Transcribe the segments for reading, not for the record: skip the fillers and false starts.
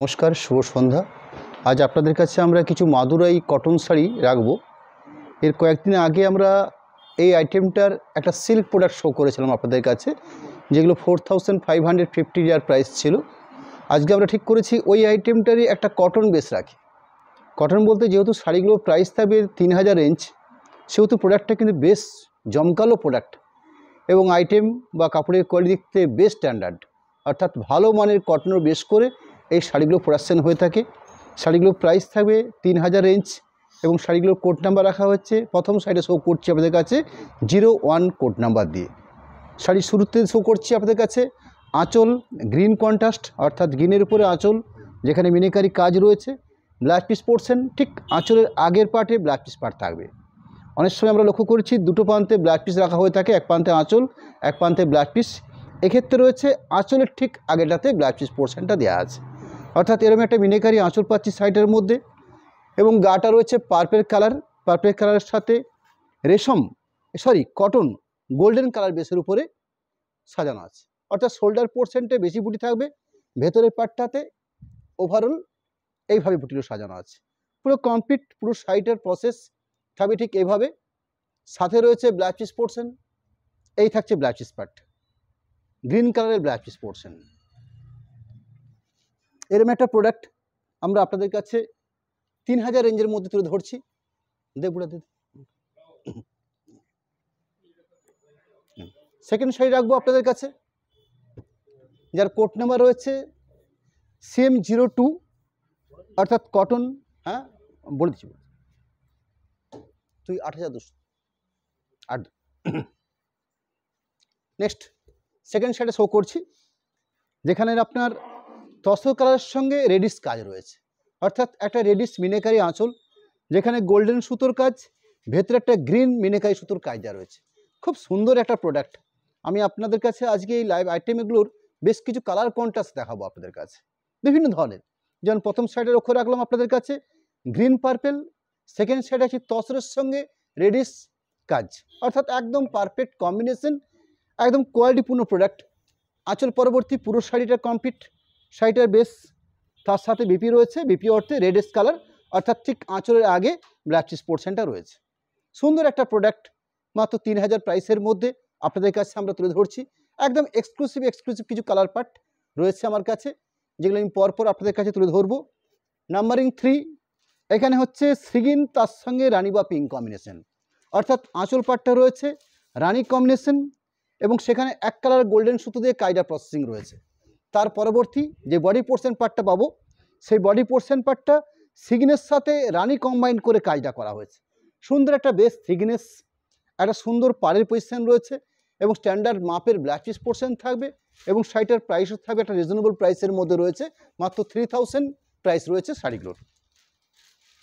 নমস্কার, শুভ সন্ধ্যা। আজ আপনাদের কাছে আমরা কিছু মাদুরাই কটন শাড়ি রাখবো। এর কয়েকদিন আগে আমরা এই আইটেমটার একটা সিল্ক প্রোডাক্ট শো করেছিলাম আপনাদের কাছে, যেগুলো 4550 যার প্রাইস ছিল। আজকে আমরা ঠিক করেছি ওই আইটেমটারই একটা কটন বেস রাখি। কটন বলতে যেহেতু শাড়িগুলোর প্রাইস থাকবে 3000 রেঞ্জ, সেহেতু প্রোডাক্টটা কিন্তু বেশ জমকালো প্রোডাক্ট এবং আইটেম বা কাপড়ের কোয়ালিটি দেখতে বেশ স্ট্যান্ডার্ড, অর্থাৎ ভালো মানের কটনের বেস করে এই শাড়িগুলো প্রোডাকশন হয়ে থাকে। শাড়িগুলোর প্রাইস থাকবে 3000 রেঞ্জ এবং শাড়িগুলোর কোড নাম্বার রাখা হচ্ছে, প্রথম সাইডে শো করছি আপনাদের কাছে 01 কোড নাম্বার দিয়ে। শাড়ির শুরুতে শো করছি আপনাদের কাছে আঁচল গ্রিন কন্ট্রাস্ট, অর্থাৎ গ্রিনের উপরে আঁচল, যেখানে মিনিকারি কাজ রয়েছে। ব্লাউজ পিস পোর্শন ঠিক আঁচলের আগের পার্টে ব্লাউজ পিস পার্ট থাকবে। অনেক সময় আমরা লক্ষ্য করেছি দুটো প্রান্তে ব্লাউজ পিস রাখা হয়ে থাকে, এক প্রান্তে আঁচল, এক প্রান্তে ব্লাউজ পিস। এক্ষেত্রে রয়েছে আঁচলের ঠিক আগেটাতে ব্লাউজ পিস পোর্শনটা দেওয়া আছে, অর্থাৎ এরকম একটা মিনিকারি আঁচল পাচ্ছি সাইডের মধ্যে। এবং গাটা রয়েছে পার্পেল কালার, পার্পেল কালারের সাথে কটন গোল্ডেন কালার বেসের উপরে সাজানো আছে, অর্থাৎ শোল্ডার পোর্শনটা বেশি বুটি থাকবে, ভেতরের পার্টটাতে ওভারঅল এইভাবে বুটিগুলো সাজানো আছে। পুরো কমপ্লিট পুরো শাড়িটার প্রসেস থাকবে ঠিক এইভাবে। সাথে রয়েছে ব্লাউজ পিস পোর্শন, এই থাকছে ব্লাউজ পিস পার্ট, গ্রিন কালারের ব্লাউজ পিস পোর্শন। এরকম একটা প্রোডাক্ট আমরা আপনাদের কাছে 3000 রেঞ্জের মধ্যে তুলে ধরছি। সেকেন্ড শাড়ি রাখবো আপনাদের কাছে, যার কোড নাম্বার রয়েছে CM02, অর্থাৎ কটন। হ্যাঁ বলে দিচ্ছি, তুই 8200 8। নেক্সট সেকেন্ড শাড়ি শো করছি, যেখানে আপনার তসর কালারের সঙ্গে রেডিশ কাজ রয়েছে, অর্থাৎ একটা রেডিশ মিনেকারি আঁচল, যেখানে গোল্ডেন সুতোর কাজ, ভেতরে একটা গ্রিন মিনেকারি সুতোর কাজ দেওয়া রয়েছে। খুব সুন্দর একটা প্রোডাক্ট। আমি আপনাদের কাছে আজকে এই লাইভ আইটেমগুলোর বেশ কিছু কালার কন্ট্রাস্ট দেখাবো আপনাদের কাছে, বিভিন্ন ধরনের। যেমন প্রথম সাইডে লক্ষ্য রাখলাম আপনাদের কাছে গ্রিন পার্পেল, সেকেন্ড সাইডে আছে তসরের সঙ্গে রেডিশ কাজ, অর্থাৎ একদম পারফেক্ট কম্বিনেশন, একদম কোয়ালিটিপূর্ণ প্রোডাক্ট। আঁচল পরবর্তী পুরো শাড়িটা কমপ্লিট, শাড়িটার বেশ তার সাথে বিপি রয়েছে, বিপি অর্থে রেডিশ কালার, অর্থাৎ ঠিক আঁচলের আগে ব্লাউজ পিস পোর্শনটা রয়েছে। সুন্দর একটা প্রোডাক্ট, মাত্র 3000 প্রাইসের মধ্যে আপনাদের কাছে আমরা তুলে ধরছি। একদম এক্সক্লুসিভ কিছু কালার পার্ট রয়েছে আমার কাছে, যেগুলো আমি পরপর আপনাদের কাছে তুলে ধরবো। নাম্বারিং 3, এখানে হচ্ছে সিগিন তার সঙ্গে রানি বা পিঙ্ক কম্বিনেশন, অর্থাৎ আঁচল পার্টটা রয়েছে রানি কম্বিনেশন এবং সেখানে এক কালার গোল্ডেন সুতো দিয়ে কায়দা প্রসেসিং রয়েছে। তার পরবর্তী যে বডি পোর্শন পার্টটা পাবো, সেই বডি পোর্শন পার্টটা সিগনেস সাথে রানি কম্বাইন করে কাজটা করা হয়েছে। সুন্দর একটা বেস থিকনেস, একটা সুন্দর পাড়ের পজিশন রয়েছে এবং স্ট্যান্ডার্ড মাপের ব্লাউজ পিস পোর্শন থাকবে এবং শাড়িটার প্রাইসও থাকবে একটা রিজনেবল প্রাইসের মধ্যে রয়েছে, মাত্র 3000 প্রাইস রয়েছে শাড়িগুলোর।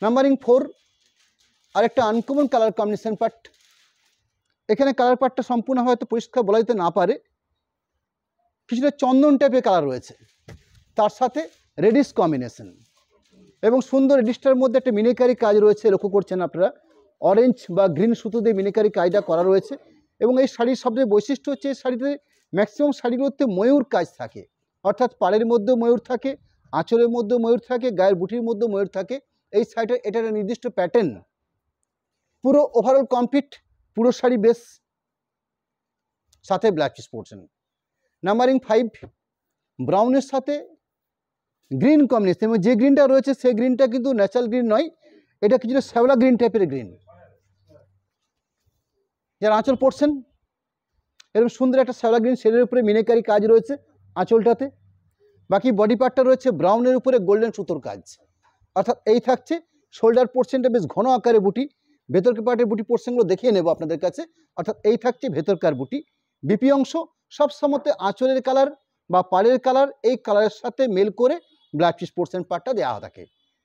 নাম্বারিং 4, আরেকটা আনকমন কালার কম্বিনেশন পার্ট। এখানে কালার পার্টটা সম্পূর্ণ হয়তো পরিষ্কার বলা যেতে না পারে, কিছুটা চন্দন টাইপের কালার রয়েছে, তার সাথে রেডিশ কম্বিনেশন এবং সুন্দর রেডিশটার মধ্যে একটা মিনিকারি কাজ রয়েছে, লক্ষ্য করছেন আপনারা। অরেঞ্জ বা গ্রিন সুতো দিয়ে মিনিকারি কাজটা করা রয়েছে এবং এই শাড়ির সবচেয়ে বৈশিষ্ট্য হচ্ছে এই শাড়িতে ম্যাক্সিমাম শাড়িগুলোতে ময়ূর কাজ থাকে, অর্থাৎ পাড়ের মধ্যেও ময়ূর থাকে, আঁচলের মধ্যেও ময়ূর থাকে, গায়ের বুটির মধ্যেও ময়ূর থাকে। এই শাড়িটার এটা একটা নির্দিষ্ট প্যাটার্ন। পুরো ওভারঅল কমপ্লিট পুরো শাড়ি বেশ, সাথে ব্লাউজ পিস পোর্শন। নাম্বারিং 5, ব্রাউনের সাথে গ্রিন কম্বিনেশন এবং যে গ্রিনটা রয়েছে সেই গ্রিনটা কিন্তু ন্যাচারাল গ্রিন নয়, এটা কিছুটা শ্যাওলা গ্রিন টাইপের গ্রিন। যার আঁচল পোর্শন এরকম সুন্দর একটা শ্যাওলা গ্রিন শেডের উপরে মিনেকারি কাজ রয়েছে আঁচলটাতে। বাকি বডি পার্টটা রয়েছে ব্রাউনের উপরে গোল্ডেন সুতোর কাজ, অর্থাৎ এই থাকছে শোল্ডার পোর্শনটা বেশ ঘন আকারে বুটি, ভেতরকার পার্টের বুটি পোর্শনগুলো দেখিয়ে নেব আপনাদের কাছে। অর্থাৎ এই থাকছে ভেতরকার বুটি, বিপি অংশ সব সময়তে আঁচলের কালার বা পাড়ের কালার এই কালারের সাথে মেল করে ব্লাউজ পিস পোর্শন পার্টটা দেওয়া থাকে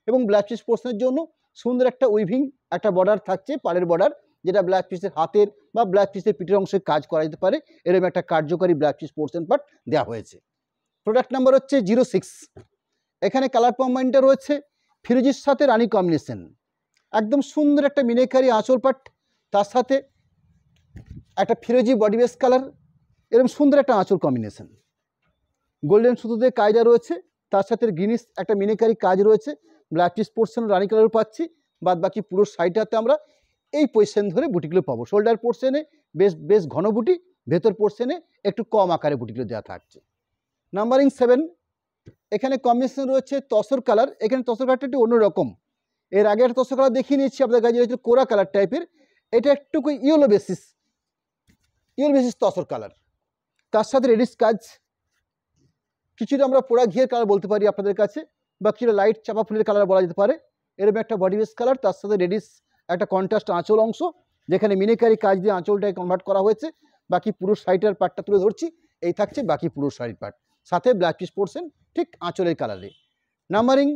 এবং ব্লাউজ পিস পোর্শনের জন্য সুন্দর একটা উইভিং একটা বর্ডার থাকছে, পাড়ের বর্ডার, যেটা ব্লাউজ পিসের হাতের বা ব্লাউজ পিসের পিঠের অংশে কাজ করা যেতে পারে। এরকম একটা কার্যকারী ব্লাউজ পিস পোর্শন পার্ট দেওয়া হয়েছে। প্রোডাক্ট নাম্বার হচ্ছে 06। এখানে কালার কম্বাইনটা রয়েছে ফিরোজির সাথে রানি কম্বিনেশন, একদম সুন্দর একটা মিনেকারি আঁচল পাট, তার সাথে একটা ফিরোজি বডি বেস কালার, এরকম সুন্দর একটা আঁচল কম্বিনেশন। গোল্ডেন সুতো দিয়ে কায়দা রয়েছে তার সাথে গ্রিনিশ একটা মিনেকারি কাজ রয়েছে, ব্ল্যাক পিস পোর্শন রানি কালারও পাচ্ছি, বাদ বাকি পুরো সাইডটাতে আমরা এই পজিশন ধরে বুটিগুলো পাবো। শোল্ডার পোর্শনে বেশ ঘন বুটি, ভেতর পোর্শনে একটু কম আকারে বুটিগুলো দেওয়া থাকছে। নাম্বারিং 7, এখানে কম্বিনেশন রয়েছে তসর কালার। এখানে তসর কালারটা একটু অন্যরকম, এর আগে একটা তসর কালার দেখিয়ে নিচ্ছি আপনাদের কাছে, যেটা কোরা কালার টাইপের, এটা একটু ইয়েলো বেসিস তসর কালার, তার সাথে রেডিশ কাজ, কিছুটা আমরা পোড়া ঘিয়ের কালার বলতে পারি আপনাদের কাছে, বা কিছুটা লাইট চাপা ফুলের কালার বলা যেতে পারে। এরকম একটা বডি বেস কালার, তার সাথে রেডিশ একটা কন্ট্রাস্ট আঁচল অংশ, যেখানে মিনেকারি কাজ দিয়ে আঁচলটাকে কনভার্ট করা হয়েছে। বাকি পুরো শাড়িটার পার্টটা তুলে ধরছি, এই থাকছে বাকি পুরো শাড়ির পার্ট, সাথে ব্ল্যাক পিস পোর্শন ঠিক আঁচলের কালারে। নাম্বারিং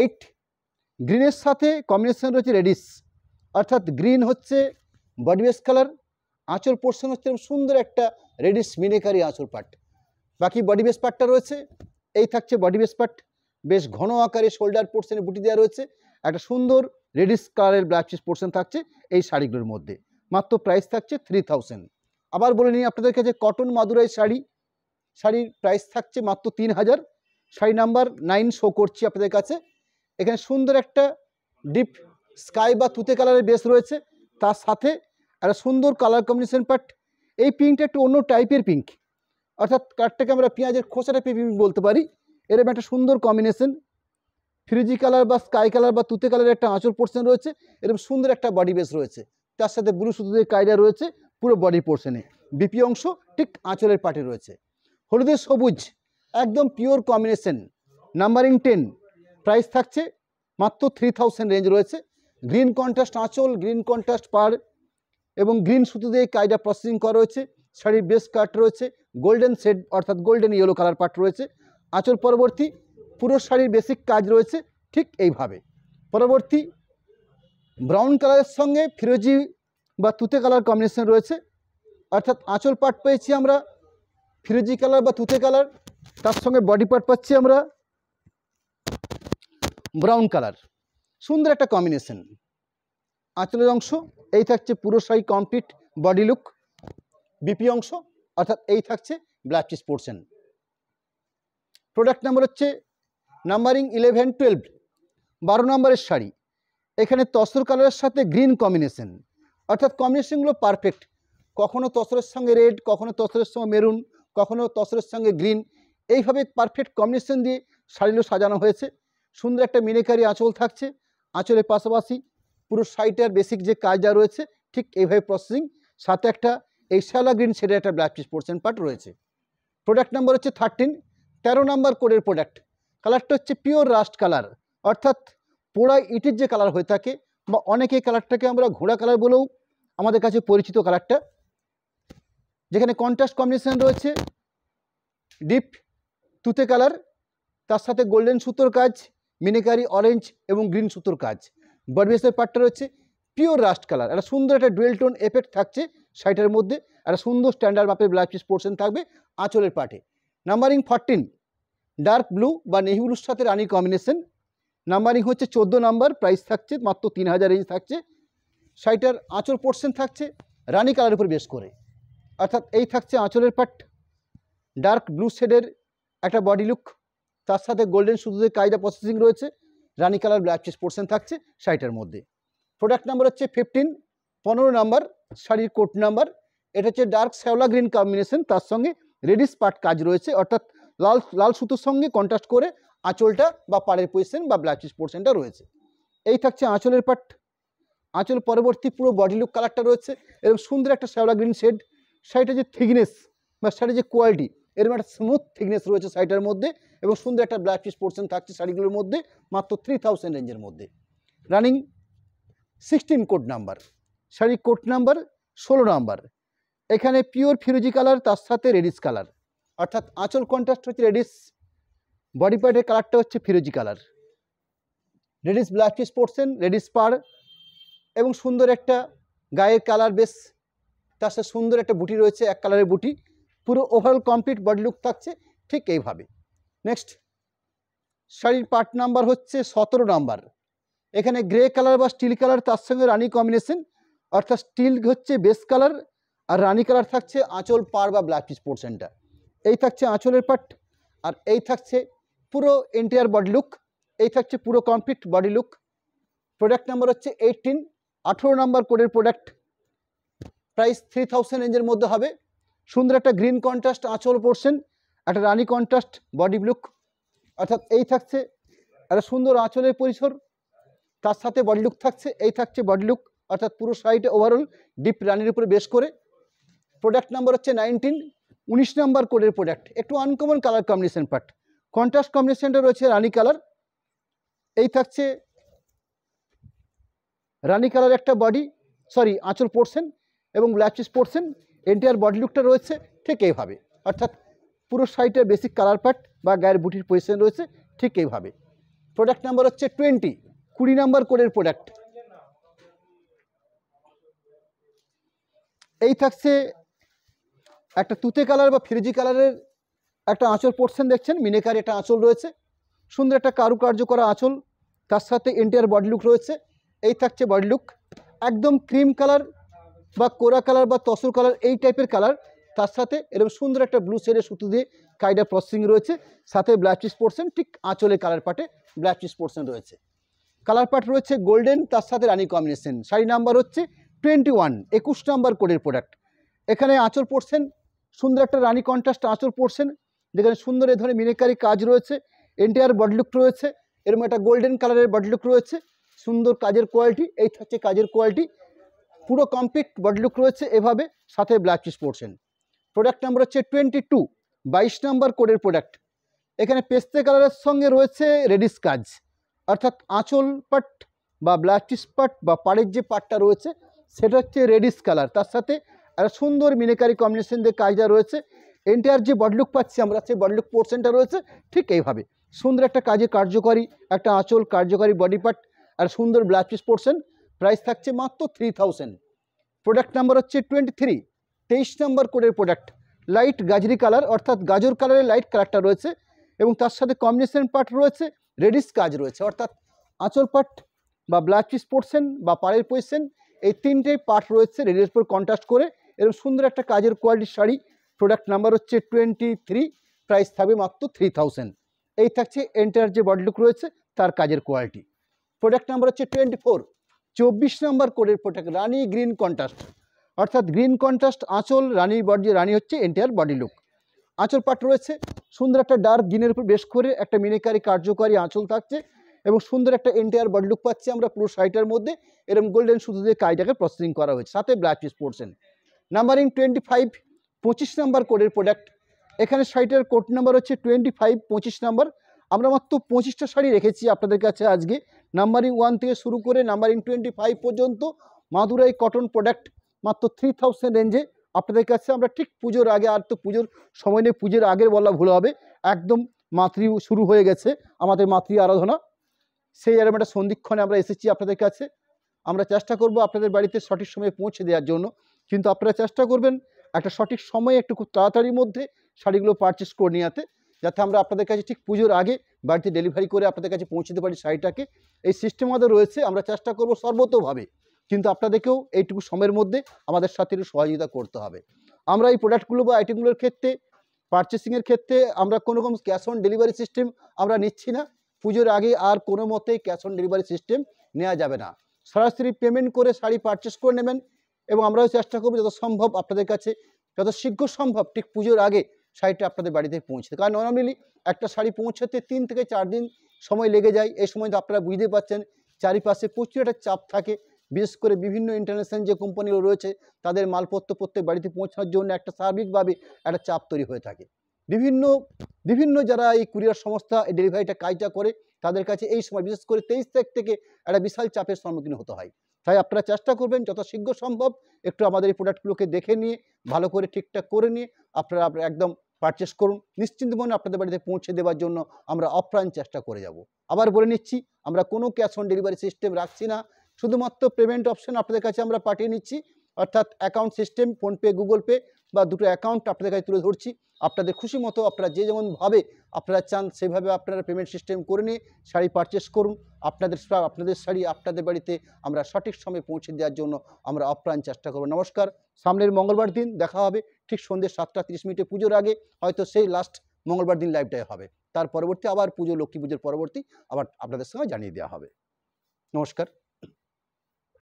8, গ্রিনের সাথে কম্বিনেশন রয়েছে রেডিশ, অর্থাৎ গ্রিন হচ্ছে বডি বেস কালার, আঁচল পোর্শন হচ্ছে সুন্দর একটা রেডিশ মিনেকারি আঁচল পার্ট। বাকি বডি বেস পার্টটা রয়েছে, এই থাকছে বডি বেস পার্ট, বেশ ঘন আকারে শোল্ডার পোর্শনে বুটি দেওয়া রয়েছে, একটা সুন্দর রেডিশ কালারের ব্ল্যাক পিস পোর্শন থাকছে এই শাড়িগুলোর মধ্যে। মাত্র প্রাইস থাকছে 3000। আবার বলে নিই আপনাদের কাছে, কটন মাদুরাই শাড়ির প্রাইস থাকছে মাত্র 3000। শাড়ি নাম্বার 9 শো করছি আপনাদের কাছে। এখানে সুন্দর একটা ডিপ স্কাই বা তুতে কালারের বেস রয়েছে, তার সাথে একটা সুন্দর কালার কম্বিনেশন পার্ট। এই পিঙ্কটা একটু অন্য টাইপের পিঙ্ক, অর্থাৎ কালারটাকে আমরা পেঁয়াজের খোসা টাইপের পিঙ্ক বলতে পারি। এরকম একটা সুন্দর কম্বিনেশন, ফ্রিজি কালার বা স্কাই কালার বা তুতে কালারের একটা আঁচল পোর্শন রয়েছে, এরকম সুন্দর একটা বডি বেস রয়েছে, তার সাথে ব্লু সুতোর কায়দা রয়েছে পুরো বডি পোর্শনে, বিপি অংশ ঠিক আঁচলের পাটে রয়েছে। হলুদের সবুজ একদম পিওর কম্বিনেশন, নাম্বারিং 10, প্রাইস থাকছে মাত্র 3000 রেঞ্জ রয়েছে। গ্রিন কন্ট্রাস্ট আঁচল, গ্রিন কন্ট্রাস্ট পাড় এবং গ্রিন সুতো দিয়ে কায়দা প্রসেসিং করা রয়েছে। শাড়ির বেস কাট রয়েছে গোল্ডেন শেড, অর্থাৎ গোল্ডেন ইয়েলো কালার পাট রয়েছে। আঁচল পরবর্তী পুরো শাড়ির বেসিক কাজ রয়েছে ঠিক এইভাবে। পরবর্তী ব্রাউন কালারের সঙ্গে ফিরোজি বা তুতে কালার কম্বিনেশন রয়েছে, অর্থাৎ আঁচল পাট পেয়েছি আমরা ফিরোজি কালার বা তুতে কালার, তার সঙ্গে বডি পার্ট পাচ্ছি আমরা ব্রাউন কালার। সুন্দর একটা কম্বিনেশন। আঁচলের অংশ এই থাকছে পুরো sari complete body look, BP অংশ অর্থাৎ এই থাকছে black piece portion. Product number হচ্ছে নাম্বারিং 11, 12, 12 নম্বরের শাড়ি। এখানে তসর কালারের সাথে গ্রিন কম্বিনেশন, অর্থাৎ কম্বিনেশনগুলো পারফেক্ট। কখনো তসরের সঙ্গে রেড, কখনো তসরের সঙ্গে মেরুন, কখনো তসরের সঙ্গে গ্রিন, এইভাবে পারফেক্ট কম্বিনেশন দিয়ে শাড়িগুলো সাজানো হয়েছে। সুন্দর একটা মিনেকারি আঁচল থাকছে, আঁচলের পাশাপাশি পুরো শাড়িটার বেসিক যে কাজটা রয়েছে ঠিক এইভাবে প্রসেসিং, সাথে একটা এই শ্যাওলা গ্রিন শেডের একটা ব্ল্যাক পিস পোর্শন পার্ট রয়েছে। প্রোডাক্ট নাম্বার হচ্ছে 13, 13 নম্বর কোডের প্রোডাক্ট। কালারটা হচ্ছে পিওর রাস্ট কালার, অর্থাৎ পোড়া ইটের যে কালার হয়ে থাকে, বা অনেকে কালারটাকে আমরা ঘোড়া কালার বলেও আমাদের কাছে পরিচিত কালারটা, যেখানে কন্ট্রাস্ট কম্বিনেশন রয়েছে ডিপ তুতে কালার, তার সাথে গোল্ডেন সুতোর কাজ, মিনেকারি অরেঞ্জ এবং গ্রিন সুতোর কাজ। বডি বেসের পার্টটা রয়েছে পিওর রাস্ট কালার, একটা সুন্দর একটা ডুয়েল টোন এফেক্ট থাকছে শাড়িটার মধ্যে, একটা সুন্দর স্ট্যান্ডার্ড মাপের ব্ল্যাক পিস পোর্শন থাকবে আঁচলের পাটে। নাম্বারিং 14, ডার্ক ব্লু বা নেভি ব্লুর সাথে রানি কম্বিনেশন। নাম্বারিং হচ্ছে 14 নাম্বার, প্রাইস থাকছে মাত্র 3000 রেঞ্জ থাকছে। শাড়িটার আঁচল পোর্শন থাকছে রানি কালারের উপর বেশ করে, অর্থাৎ এই থাকছে আঁচলের পাট, ডার্ক ব্লু শেডের একটা বডি লুক, তার সাথে গোল্ডেন সুতোতে কায়দা প্রসেসিং রয়েছে, রানি কালার ব্ল্যাক পিস পোর্শন থাকছে শাড়িটার মধ্যে। প্রোডাক্ট নাম্বার হচ্ছে 15, 15 নাম্বার শাড়ির কোট নাম্বার। এটা হচ্ছে ডার্ক শ্যাওলা গ্রিন কম্বিনেশন, তার সঙ্গে রেডিশ পাট কাজ রয়েছে, অর্থাৎ লাল সুতোর সঙ্গে কন্ট্রাস্ট করে আঁচলটা বা পাড়ের পজিশন বা ব্ল্যাক পিস পোর্শনটা রয়েছে। এই থাকছে আঁচলের পাট। আঁচল পরবর্তী পুরো বডি লুক কালারটা রয়েছে এরকম সুন্দর একটা শ্যাওলা গ্রিন শেড। শাড়িটার যে থিকনেস বা শাড়ির যে কোয়ালিটি, এরকম একটা স্মুথ থিকনেস রয়েছে শাড়িটার মধ্যে, এবং সুন্দর একটা ব্ল্যাক পিস পোর্শন থাকছে শাড়িগুলোর মধ্যে মাত্র 3000 রেঞ্জের মধ্যে। রানিং 16 কোড নাম্বার, শাড়ির কোড নাম্বার 16 নাম্বার। এখানে পিওর ফিরোজি কালার, তার সাথে রেডিশ কালার, অর্থাৎ আঁচল কন্ট্রাস্ট হচ্ছে রেডিশ, বডি পার্টের কালারটা হচ্ছে ফিরোজি colour, reddish black piece portion, reddish পাড় এবং সুন্দর একটা গায়ের কালার বেশ, তার সাথে সুন্দর একটা বুটি রয়েছে এক কালারের বুটি। পুরো ওভারঅল কমপ্লিট বডি লুক থাকছে ঠিক এইভাবে। নেক্সট শাড়ির পার্ট নাম্বার হচ্ছে 17 নাম্বার। এখানে গ্রে কালার বা স্টিল কালার, তার সঙ্গে রানি কম্বিনেশন, অর্থাৎ স্টিল হচ্ছে বেস কালার আর রানি কালার থাকছে আঁচল পাড় বা ব্ল্যাক পিস পোর্শনটা। এই থাকছে আঁচলের পার্ট, আর এই থাকছে পুরো এন্টায়ার বডি লুক, এই থাকছে পুরো complete body look. Product number হচ্ছে 18, 18 নাম্বার কোডের প্রোডাক্ট, প্রাইস 3000 রেঞ্জের মধ্যে হবে। সুন্দর একটা গ্রিন কন্ট্রাস্ট আঁচল পোর্শন, একটা রানি কন্ট্রাস্ট বডি লুক, অর্থাৎ এই থাকছে একটা সুন্দর আঁচলের পরিসর, তার সাথে বডি লুক থাকছে, এই থাকছে বডি লুক, অর্থাৎ পুরো শাড়িটা ওভারঅল ডিপ রানির উপরে বেশ করে। প্রোডাক্ট নাম্বার হচ্ছে 19, 19 নাম্বার কোডের প্রোডাক্ট, একটু uncommon colour combination part, contrast কম্বিনেশনটা রয়েছে রানি কালার, এই থাকছে রানি কালার একটা বডি আঁচল পোর্শন এবং black cheese portion, entire body লুকটা রয়েছে ঠিক এইভাবে, অর্থাৎ পুরো শাড়িটার বেসিক কালার পার্ট বা গায়ের বুটির পজিশন রয়েছে ঠিক এইভাবে। প্রোডাক্ট নাম্বার হচ্ছে 20, 20 নাম্বার কোডের প্রোডাক্ট, এই থাকছে একটা তুতে কালার বা ফিরোজি কালারের একটা আঁচল পোর্শন দেখছেন, মিনেকারি একটা আঁচল রয়েছে, সুন্দর একটা কারুকার্য করা আঁচল, তার সাথে এন্টায়ার বডি লুক রয়েছে, এই থাকছে বডি লুক, একদম ক্রিম কালার বা কোরা কালার বা তসর কালার এই টাইপের কালার, তার সাথে এরকম সুন্দর একটা ব্লু শেডের সুতো দিয়ে কাইডা প্রসেসিং রয়েছে, সাথে ব্ল্যাক চিজ পোর্শন, ঠিক আঁচলের কালার পার্টে ব্ল্যাক চিজ পোর্শন রয়েছে, কালার পার্ট রয়েছে গোল্ডেন, তার সাথে রানি কম্বিনেশন। শাড়ি নাম্বার হচ্ছে 21, 21 নাম্বার কোডের প্রোডাক্ট। এখানে আঁচল পোর্শন সুন্দর একটা রানি কন্ট্রাস্ট আঁচল পোর্শন, যেখানে সুন্দর এ ধরনের মিনেকারি কাজ রয়েছে, এন্টায়ার বডি লুক রয়েছে, এরকম একটা গোল্ডেন কালারের বডি লুক রয়েছে, সুন্দর কাজের কোয়ালিটি, এই থাকছে কাজের কোয়ালিটি, পুরো কমপ্লিট বডি লুক রয়েছে এভাবে, সাথে black cheese portion. Product number হচ্ছে 22, 22 নাম্বার কোডের প্রোডাক্ট। এখানে পেস্তে কালারের সঙ্গে রয়েছে রেডিশ কাজ, অর্থাৎ আঁচল পাট বা ব্ল্যাক চিজ পাট বা পাড়ের যে পাটটা রয়েছে সেটা হচ্ছে রেডিশ কালার, তার সাথে একটা সুন্দর মিনেকারি কম্বিনেশন দিয়ে কাজটা রয়েছে, এন্টায়ার যে বডি লুক পাচ্ছি আমরা, সেই বডি লুক পোর্শনটা রয়েছে ঠিক এইভাবে, সুন্দর একটা কাজে কার্যকারী একটা আঁচল, কার্যকারী বডি পার্ট আর সুন্দর ব্ল্যাক চিজ পোর্শন, প্রাইস থাকছে মাত্র 3000। প্রোডাক্ট নাম্বার হচ্ছে 23, 23 নাম্বার কোডের প্রোডাক্ট, লাইট গাজরি কালার, অর্থাৎ গাজর কালারের লাইট কালারটা রয়েছে এবং তার সাথে কম্বিনেশন পার্ট রয়েছে রেডিশ কাজ রয়েছে, অর্থাৎ আঁচল পার্ট বা ব্ল্যাক চিজ পোর্শন বা পাড়ের পজিশন, এই তিনটেই পার্ট রয়েছে রেডির উপর কন্ট্রাস্ট করে, এরকম সুন্দর একটা কাজের কোয়ালিটির শাড়ি। প্রোডাক্ট নাম্বার হচ্ছে 23, প্রাইস থাকবে মাত্র 3000। এই থাকছে এন্টায়ার যে বডি লুক রয়েছে তার কাজের কোয়ালিটি। প্রোডাক্ট নাম্বার হচ্ছে 24, 24 নাম্বার কোডের প্রোডাক্ট, রানি গ্রিন কন্ট্রাস্ট, অর্থাৎ গ্রিন কন্ট্রাস্ট আঁচল, রানি বডি, রানি হচ্ছে এন্টায়ার বডি লুক, আঁচল পাট রয়েছে সুন্দর একটা ডার্ক গ্রিনের উপর বেশ করে একটা মিনেকারি কার্যকারী আঁচল থাকছে এবং সুন্দর একটা এন্টায়ার বডি লুক পাচ্ছি আমরা পুরো শাড়িটার মধ্যে, এরকম গোল্ডেন সুতো দিয়ে কাজটাকে প্রসেসিং করা হয়েছে, সাথে black cheese portion. Numbering 25, 25 number কোডের প্রোডাক্ট। এখানে শাড়িটার কোড নাম্বার হচ্ছে 25, 25 নাম্বার। আমরা মাত্র 25টা শাড়ি রেখেছি আপনাদের কাছে আজকে, নাম্বারিং 1 থেকে শুরু করে নাম্বারিং 25 পর্যন্ত মাদুরাই কটন প্রোডাক্ট মাত্র 3000 রেঞ্জে আপনাদের কাছে আমরা ঠিক পুজোর আগে, আর তো পুজোর সময় নেই, পুজোর আগের বলা ভুল হবে, একদম মাতৃ শুরু হয়ে গেছে আমাদের মাতৃ আরাধনা, সেই এরকম একটা সন্ধিক্ষণে আমরা এসেছি আপনাদের কাছে। আমরা চেষ্টা করব আপনাদের বাড়িতে সঠিক সময়ে পৌঁছে দেওয়ার জন্য, কিন্তু আপনারা চেষ্টা করবেন একটা সঠিক সময়ে একটু খুব তাড়াতাড়ির মধ্যে শাড়িগুলো পারচেস করে নিয়ে যেতে, যাতে আমরা আপনাদের কাছে ঠিক পুজোর আগে বাড়িতে ডেলিভারি করে আপনাদের কাছে পৌঁছে দিতে পারি শাড়িটাকে। এই সিস্টেম আমাদের রয়েছে, আমরা চেষ্টা করব সর্বতোভাবে, কিন্তু আপনাদেরকেও এইটুকু সময়ের মধ্যে আমাদের সাথে একটু সহযোগিতা করতে হবে। আমরা এই প্রোডাক্টগুলো বা আইটেমগুলোর ক্ষেত্রে পারচেসিংয়ের ক্ষেত্রে আমরা কোনো রকম ক্যাশ অন ডেলিভারি সিস্টেম আমরা নিচ্ছি না, পুজোর আগে আর কোনো মতেই ক্যাশ অন ডেলিভারি সিস্টেম নেওয়া যাবে না, সরাসরি পেমেন্ট করে শাড়ি পারচেস করে নেবেন এবং আমরাও চেষ্টা করব যত সম্ভব আপনাদের কাছে যত শীঘ্র সম্ভব ঠিক পুজোর আগে শাড়িটা আপনাদের বাড়িতে পৌঁছতে, কারণ নর্মালি একটা শাড়ি পৌঁছাতে 3 থেকে 4 দিন সময় লেগে যায়। এই সময় তো আপনারা বুঝতে পারছেন চারিপাশে প্রচুর একটা চাপ থাকে, বিশেষ করে বিভিন্ন ইন্টারন্যাশনাল যে কোম্পানিগুলো রয়েছে তাদের মালপত্র প্রত্যেক বাড়িতে পৌঁছানোর জন্য একটা স্বাভাবিকভাবে একটা চাপ তৈরি হয়ে থাকে। বিভিন্ন যারা এই কুরিয়ার সংস্থা এই ডেলিভারিটা কাজটা করে তাদের কাছে এই সময় বিশেষ করে 23 তারিখ থেকে একটা বিশাল চাপের সম্মুখীন হতে হয়। তাই আপনারা চেষ্টা করবেন যত শীঘ্র সম্ভব একটু আমাদের এই প্রোডাক্টগুলোকে দেখে নিয়ে ভালো করে ঠিকঠাক করে নিয়ে আপনারা একদম পারচেস করুন, নিশ্চিন্ত মনে আপনাদের বাড়িতে পৌঁছে দেওয়ার জন্য আমরা অপ্রাণ চেষ্টা করে যাব। আবার বলে নিচ্ছি, আমরা কোনো ক্যাশ অন ডেলিভারি সিস্টেম রাখছি না, শুধুমাত্র পেমেন্ট অপশন আপনাদের কাছে আমরা পাঠিয়ে নিচ্ছি, অর্থাৎ account system, PhonePe, Google pay বা দুটো অ্যাকাউন্ট আপনাদের কাছে তুলে ধরছি। আপনাদের খুশি মতো আপনারা যে যেমনভাবে আপনারা চান সেভাবে আপনারা পেমেন্ট সিস্টেম করে নিয়ে শাড়ি পারচেস করুন। আপনাদের শাড়ি আপনাদের বাড়িতে আমরা সঠিক সময়ে পৌঁছে দেওয়ার জন্য আমরা অপ্রাণ চেষ্টা করব। নমস্কার, সামনের মঙ্গলবার দিন দেখা হবে ঠিক সন্ধ্যে 7টা 30 মিনিটে পুজোর আগে, হয়তো সেই লাস্ট মঙ্গলবার দিন লাইভটাই হবে। তার পরবর্তী আবার পুজো, লক্ষ্মী পুজোর পরবর্তী আবার আপনাদের সঙ্গে জানিয়ে দেওয়া হবে। নমস্কার।